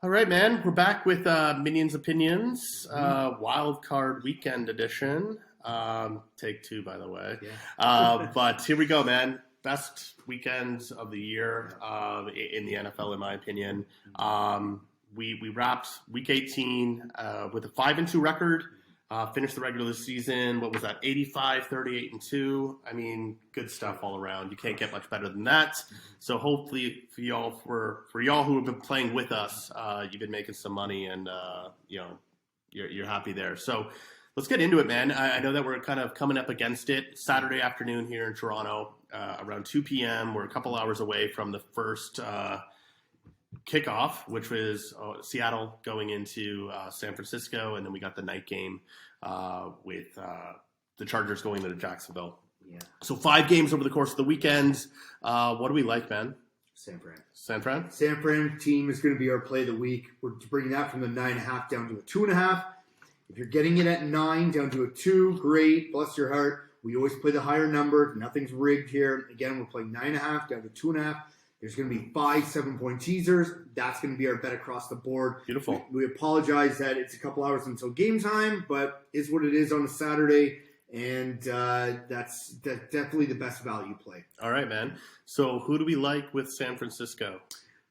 All right, man. We're back with Minions Opinions, Wild Card Weekend Edition. Take two, by the way. Yeah. But here we go, man. Best weekends of the year in the NFL, in my opinion. We wrapped Week 18 with a 5-2 record. Finished the regular season. What was that? 85, 38-2. I mean, good stuff all around. You can't get much better than that. So hopefully, for y'all who have been playing with us, you've been making some money, and you're happy there. So let's get into it, man. I know that we're kind of coming up against it. Saturday afternoon here in Toronto, around 2 p.m. We're a couple hours away from the first kickoff, which was Seattle going into San Francisco, and then we got the night game with the Chargers going to Jacksonville. Yeah. So 5 games over the course of the weekend. What do we like, man? San Fran. San Fran? San Fran team is going to be our play of the week. We're bringing that from the 9.5 down to a 2.5. If you're getting it at 9 down to a 2, great. Bless your heart. We always play the higher number. Nothing's rigged here. Again, we're playing 9.5 down to 2.5. There's going to be 5 7-point teasers. That's going to be our bet across the board. Beautiful. We apologize that it's a couple hours until game time, but it's what it is on a Saturday, and that's definitely the best value play. All right, man. So who do we like with San Francisco?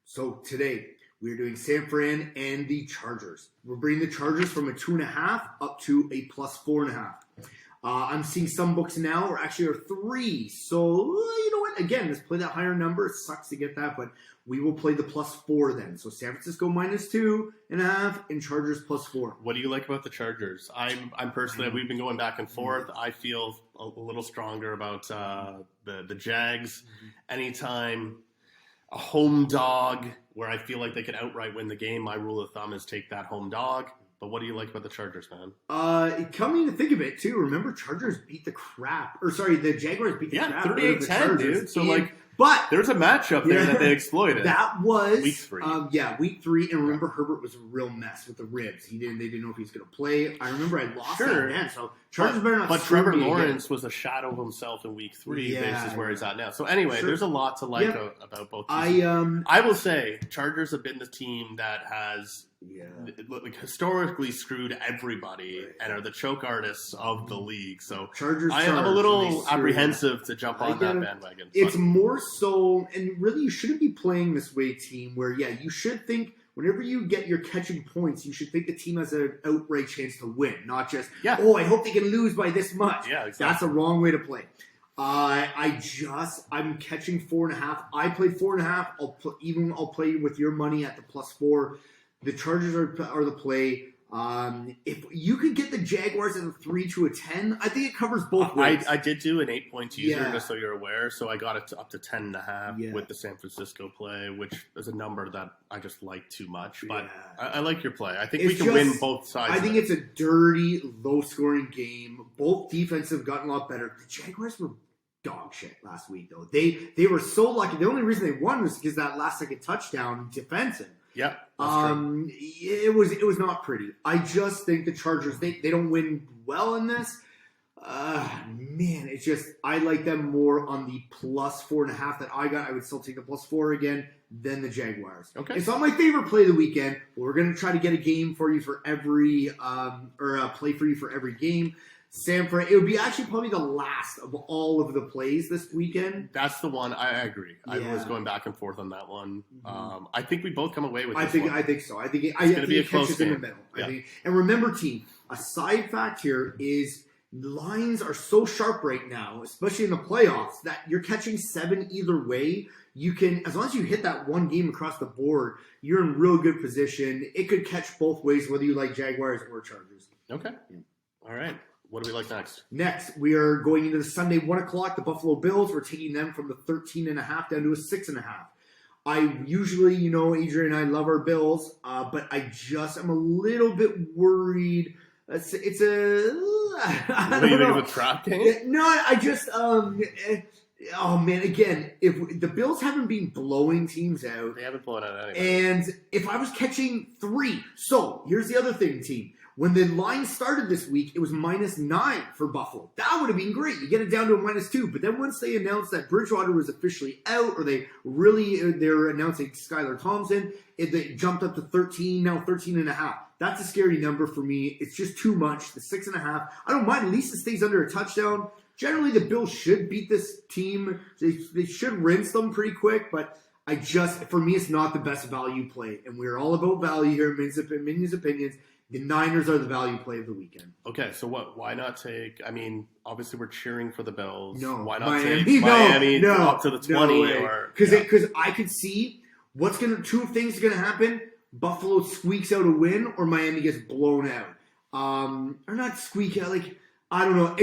So today, we're doing San Fran and the Chargers. We're bringing the Chargers from a 2.5 up to a plus 4.5. I'm seeing some books now are actually are 3. So, you know what? Again, let's play that higher number. It sucks to get that, but we will play the plus 4 then. So San Francisco minus 2.5 and Chargers plus 4. What do you like about the Chargers? I'm personally, we've been going back and forth. I feel a little stronger about the Jags. Anytime a home dog where I feel like they could outright win the game, my rule of thumb is take that home dog. But what do you like about the Chargers, man? Coming to think of it, too, remember Chargers beat the crap. Or, sorry, the Jaguars beat the crap. 38-10, dude. So, but there's a matchup there that they exploited. That was Week 3. Week 3. And remember, Herbert was a real mess with the ribs. They didn't know if he was going to play. I remember I lost that then. So Chargers better not. But Trevor Lawrence was a shadow of himself in Week 3. Yeah, this is where he's at now. So anyway, there's a lot to like about both teams. I will say Chargers have been the team that has historically screwed everybody and are the choke artists of the league. So Chargers, I'm a little apprehensive to jump on that bandwagon. It's more so, and really you shouldn't be playing this way, team, where, you should think whenever you get your catching points, you should think the team has an outright chance to win, not just, I hope they can lose by this much. Yeah, exactly. That's a wrong way to play. I'm catching 4.5. I played 4.5. I'll play with your money at the plus 4. The Chargers are the play. If you could get the Jaguars at a 3 to a 10, I think it covers both ways. I did do an 8-point teaser, just so you're aware. So I got it up to 10.5 with the San Francisco play, which is a number that I just like too much. But I like your play. I think we can win both sides. I think it's a dirty, low-scoring game. Both defenses have gotten a lot better. The Jaguars were dog shit last week, though. They were so lucky. The only reason they won was because that last-second touchdown defensive. Yeah. It was not pretty. I just think the Chargers, they don't win well in this. Man, it's just, I like them more on the plus 4.5 that I got. I would still take the plus 4 again than the Jaguars. Okay. It's not my favorite play of the weekend, but we're going to try to get a game for you for every, or a play for you for every game. San Fran, it would be actually probably the last of all of the plays this weekend. That's the one. I agree. I was going back and forth on that one. I think we both come away with this one. I think so. I think it's going to be a close game. In the middle. Yeah. And remember, team, a side fact here is lines are so sharp right now, especially in the playoffs, that you're catching 7 either way. You can, as long as you hit that one game across the board, you're in real good position. It could catch both ways, whether you like Jaguars or Chargers. Okay. Yeah. All right. What do we like next? Next, we are going into the Sunday 1 o'clock, the Buffalo Bills. We're taking them from the 13.5 down to a 6.5. I usually, Adrian and I love our Bills, but I'm a little bit worried. It's a... I don't know. Of a trap game? No, I just... oh, man, again, if the Bills haven't been blowing teams out... They haven't blown out anybody. And if I was catching 3... So, here's the other thing, team. When the line started this week, it was -9 for Buffalo. That would have been great. You get it down to a -2. But then once they announced that Bridgewater was officially out, or they're announcing Skylar Thompson, they jumped up to 13, now 13.5. That's a scary number for me. It's just too much. The 6.5. I don't mind. At least it stays under a touchdown. Generally, the Bills should beat this team. They should rinse them pretty quick, but for me, it's not the best value play. And we're all about value here, Minion's Opinions. The Niners are the value play of the weekend. Okay, so what? Why not take? I mean, obviously we're cheering for the Bills. No, why not take Miami up to the 20? Because I could see two things are gonna happen. Buffalo squeaks out a win, or Miami gets blown out. Or not squeak out. Like, I don't know.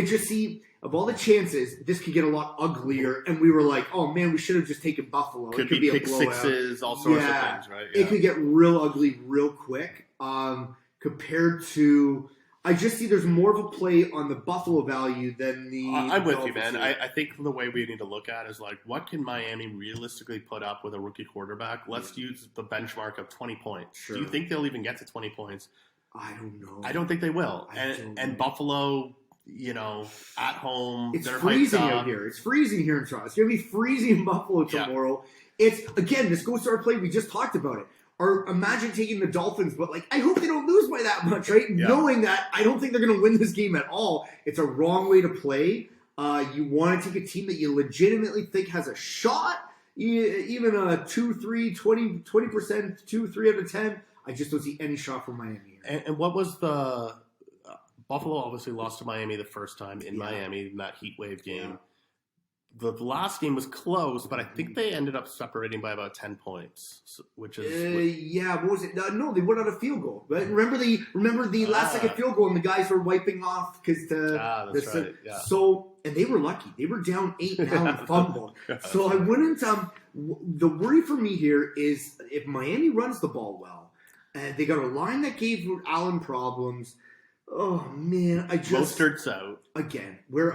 Of all the chances, this could get a lot uglier. And we were like, oh man, we should have just taken Buffalo. Could be kick sixes, all sorts of things, right? Yeah. It could get real ugly real quick. Compared to, I just see there's more of a play on the Buffalo value than the. I'm with you, man. I think the way we need to look at it is like, what can Miami realistically put up with a rookie quarterback? Let's use the benchmark of 20 points. Sure. Do you think they'll even get to 20 points? I don't know. I don't think they will. And Buffalo, at home, it's freezing out here. It's freezing here in Toronto. It's going to be freezing in Buffalo tomorrow. Yeah. This goes to our play. We just talked about it. Or imagine taking the Dolphins, but I hope they don't lose by that much, right? Yeah. Knowing that, I don't think they're going to win this game at all. It's a wrong way to play. You want to take a team that you legitimately think has a shot, even a 2-3, 20%, 2-3 out of 10. I just don't see any shot from Miami here. And what was the Buffalo obviously lost to Miami the first time in Miami in that heat wave game. Yeah. The last game was close, but I think they ended up separating by about 10 points, which is what was it? No, they went on a field goal. But remember the last second field goal, and the guys were wiping off because that's right. Yeah. So, and they were lucky. They were down 8 now and fumbled. So I wouldn't. The worry for me here is if Miami runs the ball well, and they got a line that gave Allen problems. Oh man, Mostert's out again. We're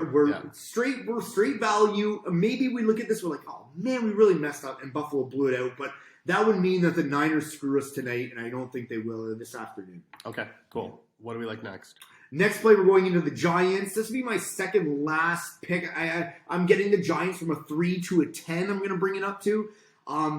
straight value. Maybe we look at this, we're like, oh man, we really messed up, and Buffalo blew it out. But that would mean that the Niners screw us tonight, and I don't think they will this afternoon. Okay, cool. What do we like next? Next play, we're going into the Giants. This will be my second last pick. I'm getting the Giants from a 3 to a 10. I'm going to bring it up to.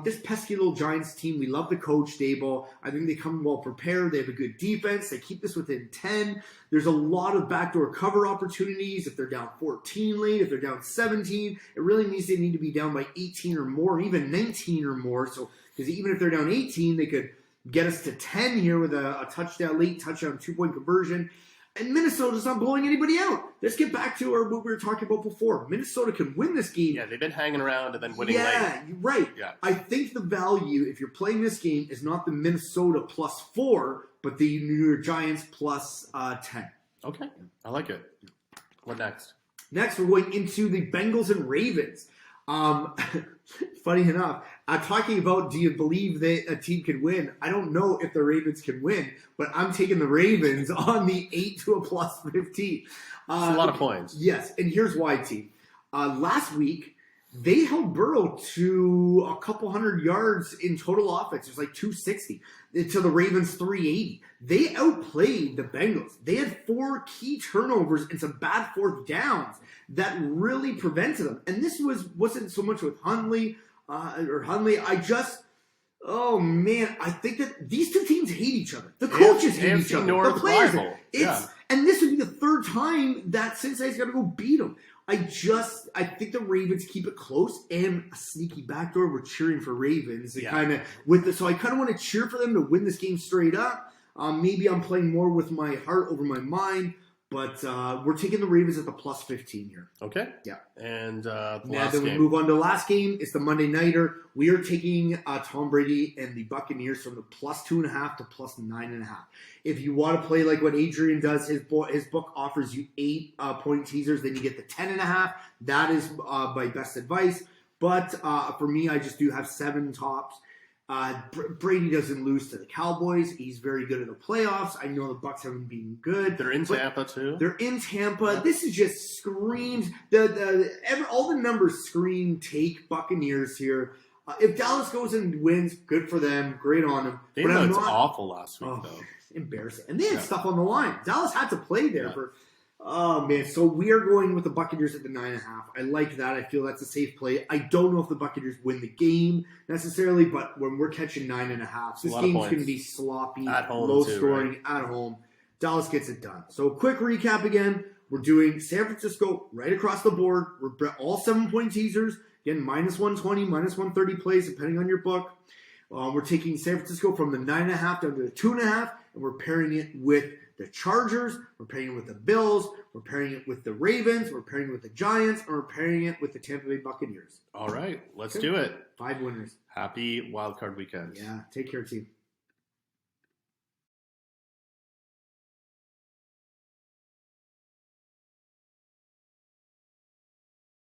This pesky little Giants team, we love the coach, Daboll. I think they come well prepared. They have a good defense. They keep this within 10. There's a lot of backdoor cover opportunities. If they're down 14 late, if they're down 17, it really means they need to be down by 18 or more, even 19 or more. So, because even if they're down 18, they could get us to 10 here with a late touchdown, 2-point conversion. And Minnesota's not blowing anybody out. Let's get back to what we were talking about before. Minnesota can win this game. Yeah, they've been hanging around and then winning late. Yeah, right. Yeah. I think the value, if you're playing this game, is not the Minnesota +4, but the New York Giants +10. Okay, I like it. What next? Next, we're going into the Bengals and Ravens. Funny enough, I'm talking about, do you believe that a team can win? I don't know if the Ravens can win, but I'm taking the Ravens on the 8 to a +15. It's a lot of points. Yes, and here's why, team. Last week, they held Burrow to a couple hundred yards in total offense. It was like 260 to the Ravens 380. They outplayed the Bengals. They had 4 key turnovers and some bad fourth downs that really prevented them. And this wasn't so much with Hundley. Oh man, I think that these two teams hate each other. The coaches hate each other. The players. And this would be the third time that Cincinnati's got to go beat them. I think the Ravens keep it close, and a sneaky backdoor. We're cheering for Ravens. So I kind of want to cheer for them to win this game straight up. Maybe I'm playing more with my heart over my mind. But we're taking the Ravens at the +15 here. Okay. Yeah. And now then we move on to the last game. It's the Monday Nighter. We are taking Tom Brady and the Buccaneers from the +2.5 to +9.5. If you want to play like what Adrian does, his book offers you 8-point teasers. Then you get the 10.5. That is my best advice. But for me, I just do have 7 tops. Brady doesn't lose to the Cowboys. He's very good in the playoffs. I know the Bucs haven't been good. They're in Tampa too. They're in Tampa. This is just screams. All the numbers scream take Buccaneers here. If Dallas goes and wins, good for them. Great on them. They looked awful last week though. embarrassing. And they had stuff on the line. Dallas had to play there for. Oh man! So we are going with the Buccaneers at the 9.5. I like that. I feel that's a safe play. I don't know if the Buccaneers win the game necessarily, but when we're catching 9.5, this game's going to be sloppy, low scoring at home. Dallas gets it done. So quick recap again. We're doing San Francisco right across the board. We're all 7-point teasers. Again, minus 120, minus 130 plays, depending on your book. We're taking San Francisco from the 9.5 down to the 2.5, and we're pairing it with the Chargers. We're pairing it with the Bills. We're pairing it with the Ravens. We're pairing it with the Giants. And we're pairing it with the Tampa Bay Buccaneers. All right, let's do it. 5 winners. Happy wildcard weekend. Yeah, take care, team.